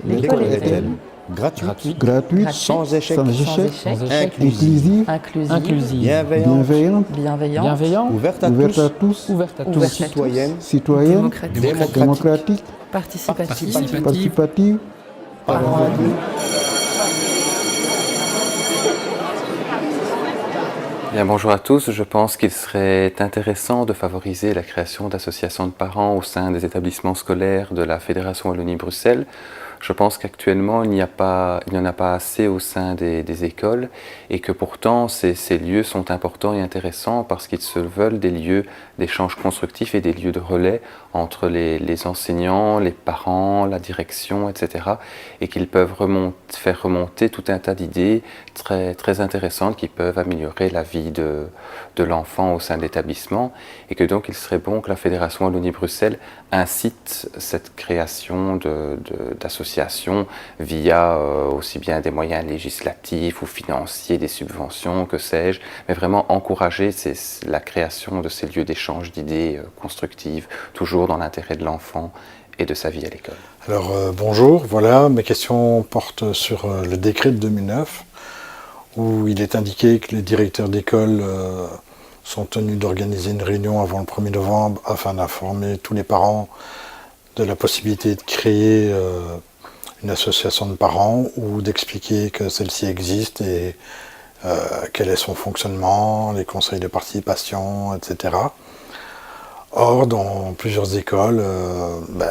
L'école est-elle gratuite, sans échec, inclusive, bienveillante, ouverte à tous, citoyenne, démocratique, participative, parents adultes. Bien, bonjour à tous. Je pense qu'il serait intéressant de favoriser la création d'associations de parents au sein des établissements scolaires de la Fédération Wallonie-Bruxelles. Je pense qu'actuellement, il n'y en a pas assez au sein des écoles et que pourtant ces lieux sont importants et intéressants parce qu'ils se veulent des lieux d'échange constructif et des lieux de relais entre les enseignants, les parents, la direction, etc. et qu'ils peuvent faire remonter tout un tas d'idées très, très intéressantes qui peuvent améliorer la vie de l'enfant au sein de l'établissement et que donc il serait bon que la Fédération Wallonie-Bruxelles incite cette création d'associations via aussi bien des moyens législatifs ou financiers, des subventions, que sais-je, mais vraiment encourager la création de ces lieux d'échange d'idées constructives, toujours dans l'intérêt de l'enfant et de sa vie à l'école. Alors bonjour, voilà, mes questions portent sur le décret de 2009 où il est indiqué que les directeurs d'école sont tenus d'organiser une réunion avant le 1er novembre afin d'informer tous les parents de la possibilité de créer une association de parents ou d'expliquer que celle-ci existe et quel est son fonctionnement, les conseils de participation, etc. Or, dans plusieurs écoles,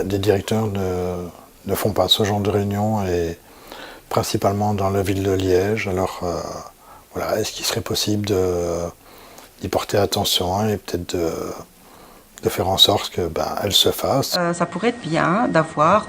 des directeurs ne font pas ce genre de réunion et principalement dans la ville de Liège. Alors, voilà, est-ce qu'il serait possible d'y porter attention et peut-être de faire en sorte que elle se fasse. Ça pourrait être bien d'avoir,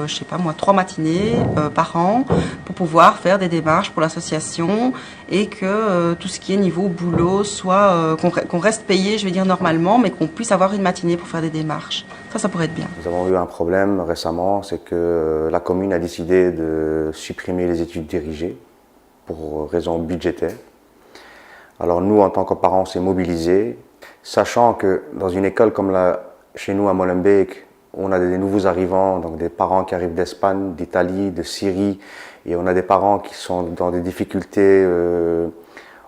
je sais pas moi, 3 matinées par an pour pouvoir faire des démarches pour l'association et que tout ce qui est niveau boulot soit qu'on reste payé, je vais dire normalement, mais qu'on puisse avoir une matinée pour faire des démarches. Ça pourrait être bien. Nous avons eu un problème récemment, c'est que la commune a décidé de supprimer les études dirigées pour raisons budgétaires. Alors nous, en tant que parents, on s'est mobilisés. Sachant que dans une école comme chez nous à Molenbeek, on a des nouveaux arrivants, donc des parents qui arrivent d'Espagne, d'Italie, de Syrie, et on a des parents qui sont dans des difficultés,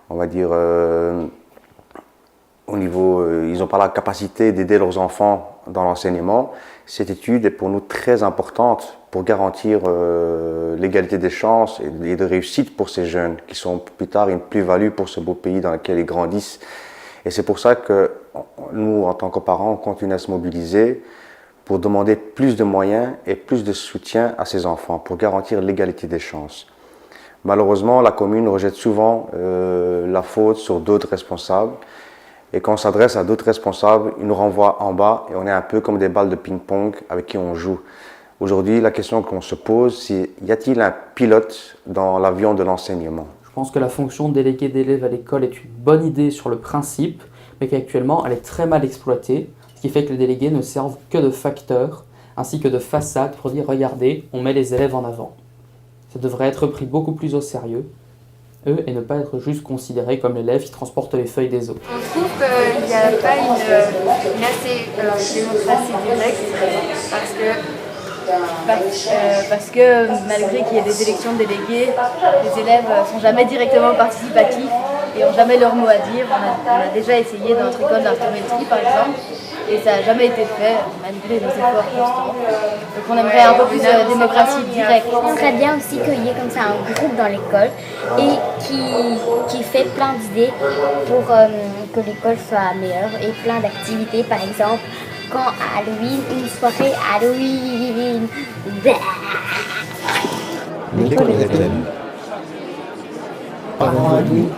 on va dire, au niveau, ils n'ont pas la capacité d'aider leurs enfants dans l'enseignement. Cette étude est pour nous très importante pour garantir l'égalité des chances et de réussite pour ces jeunes, qui sont plus tard une plus-value pour ce beau pays dans lequel ils grandissent. Et c'est pour ça que nous, en tant que parents, on continue à se mobiliser pour demander plus de moyens et plus de soutien à ces enfants, pour garantir l'égalité des chances. Malheureusement, la commune rejette souvent la faute sur d'autres responsables. Et quand on s'adresse à d'autres responsables, ils nous renvoient en bas et on est un peu comme des balles de ping-pong avec qui on joue. Aujourd'hui, la question qu'on se pose, c'est y a-t-il un pilote dans l'avion de l'enseignement ? Je pense que la fonction de délégué d'élèves à l'école est une bonne idée sur le principe, mais qu'actuellement elle est très mal exploitée, ce qui fait que les délégués ne servent que de facteurs, ainsi que de façade pour dire « regardez, on met les élèves en avant ». Ça devrait être pris beaucoup plus au sérieux, et ne pas être juste considérés comme l'élève qui transporte les feuilles des autres. On trouve qu'il n'y a pas une assez démocratie directe, parce que malgré qu'il y ait des élections de délégués, les élèves ne sont jamais directement participatifs et n'ont jamais leur mot à dire. On a déjà essayé dans notre école d'instrumenterie par exemple et ça n'a jamais été fait malgré nos efforts constants. Donc on aimerait un peu plus de démocratie directe. On aimerait bien aussi qu'il y ait comme ça un groupe dans l'école et qui fait plein d'idées pour que l'école soit meilleure et plein d'activités par exemple. Quand Halloween, une soirée Halloween. L'école est-elle? Parents adultes.